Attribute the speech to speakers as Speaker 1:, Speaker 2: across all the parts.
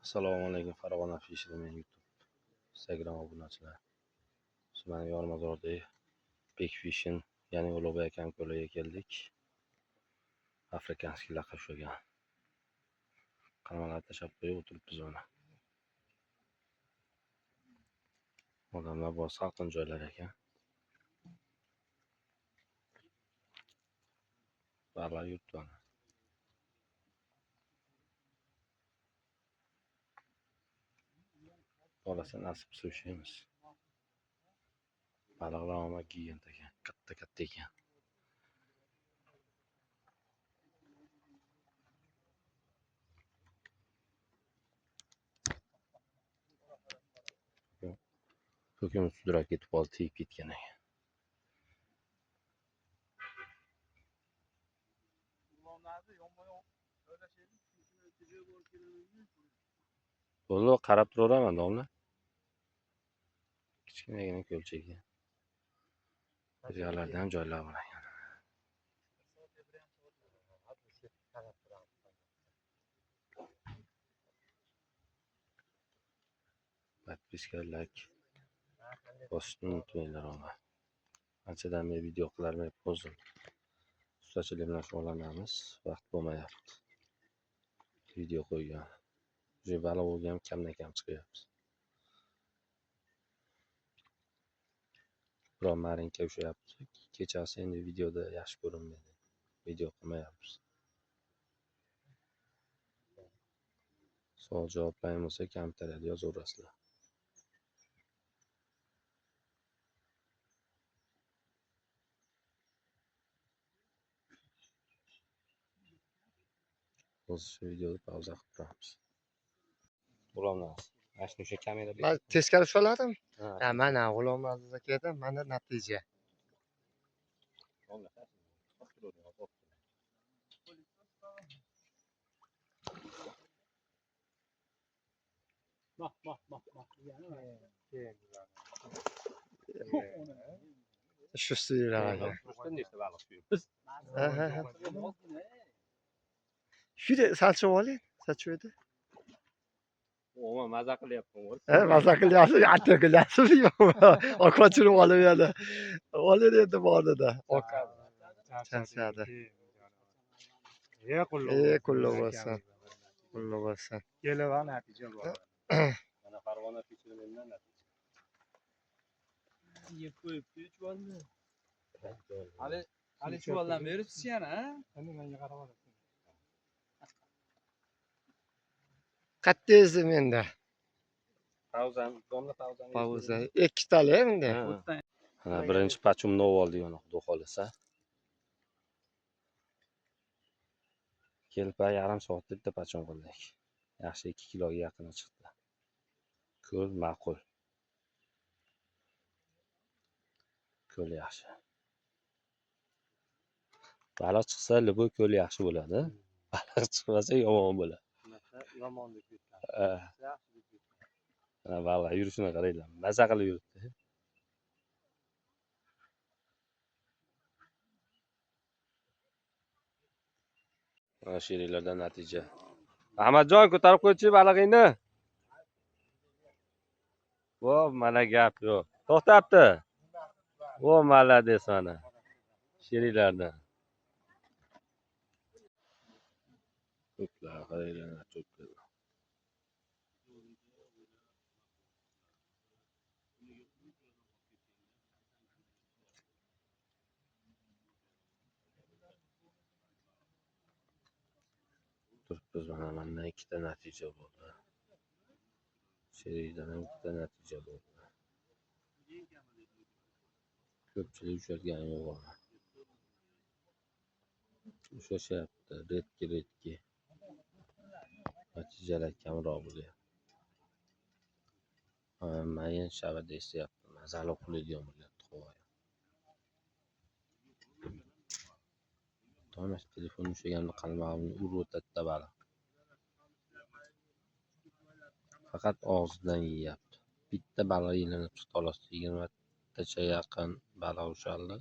Speaker 1: Assalomu alaykum Farg'ona Fishing men YouTube Instagram obunachilar. Biz mana Yormazorda Big Fishing, ya'ni Ulug'bek akam ko'liga keldik. Afrikanskiy laqab ushlagan. Qamalar tashab qo'yib o'tiribmiz mana. Odamlar bor, salqin joylar ekan. Baliq yuribdi mana. Bolasi nasib suvishimiz. Baliqlar omad gigant ekan, katta ekan. Ko'kimiz sudrab ketib qoldi, tegib ketgan ekan. Bo'ldi, qarab turaveraman domla. Kichkinagina ko'lchakga. Birgalarda ham joylar bor ekan. Подписка, like bosishni unutmanglar og'a. Anchadan beri video qilarmay pozdim. Ustachilik bilan shug'ullanamiz, vaqt bo'lmayapti. Video qo'ygan. Уже baliq bo'lgan kamdan-kam chiqyapti. Biroq marinka ushlayapti. Kechasi endi videoda yaxshi ko'rinmaydi. Video qilmayapmiz. Savol javoblarim bo'lsa kommentariyada yozaverasizlar. Hozir shu videoni pauza qilib turamiz. G'ulomlar, mana shu o'sha kamera.
Speaker 2: Ben teskari ushaladim. Mana G'ulomazov akadan mana natija. Shu suyraga. Shuyda salchib oling, salchib.
Speaker 1: O'ma maza qilyapman.
Speaker 2: Maza qilyapsiz, atta qilyapsiz. Qochirib olib yana. Oling endi borida. Charchadi. Qulluq bo'lsin. Qulluq bo'lsin.
Speaker 3: Keleva natija bor.
Speaker 1: Mana Farg'ona Fishing mendan natija.
Speaker 3: Yeb qo'yibdi chuvonni. Hali chuvaldan beribsiz yana, ha? Endi menga qarab olasiz.
Speaker 2: Qattiqsiz menda.
Speaker 1: Pauza.
Speaker 2: Ikkitali endi.
Speaker 1: Ha, birinchi pachumni oldik mana, xudo xolisa. Kelpa yarim soatda bitta pachum qildik. Yaxshi 2 kiloga yaqin chiqdi. Ko'l ma'qul. Ko'l yaxshi. Baliq chiqsa, liboy ko'l yaxshi bo'ladi. Baliq chiqmasa yomon bo'ladi.
Speaker 3: Yomon deb ketgan.
Speaker 1: Ha, baliq yurishini qaranglar. Maza qilib yuribdi. Mana sheriklardan natija. Ahmadjon, ko'tarib qo'ychi balig'ingni. Vo, mana gap yo'q. To'xtabdi. Vo, malades mana. Sheriklardan. Ko'plar, qaranglar, ko'plar. Turibmiz mana 2 ta natija bo'ldi. Sherikdan ham 2 ta natija bo'ldi. Ko'pchilik ushalgan yo'q. Ushlashyapti, redki. Natijalar kamroq bo'lyapti. Mayin shabada esyapti. Mazali qiladigan bo'lyapti qo'y. To'g'ri, telefon ushlaganimda qalbimni urib o'tadi baliq. Faqat og'zidan yeyapti. Bitta baliq ilinib chiqdi xolos. 20 tacha yaqin baliq ushaldi.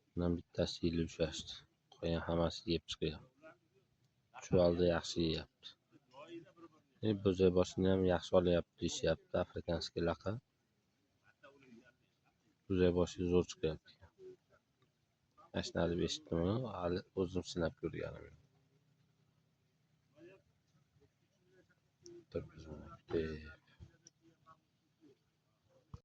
Speaker 1: Bundan bittasi yilib ushlashdi. Qolgan hammasi yeb chiqyapti. Chuvalda yaxshi yeyapti. Bo'zayboshini ham yaxshi olyapti deyishyapti. Afrikanskiy laqa. Bo'zayboshi zo'r chiqyapti. Mashinani deb eshitdim, hali o'zim sinab ko'rganim yo'q. Tur biz buni kutib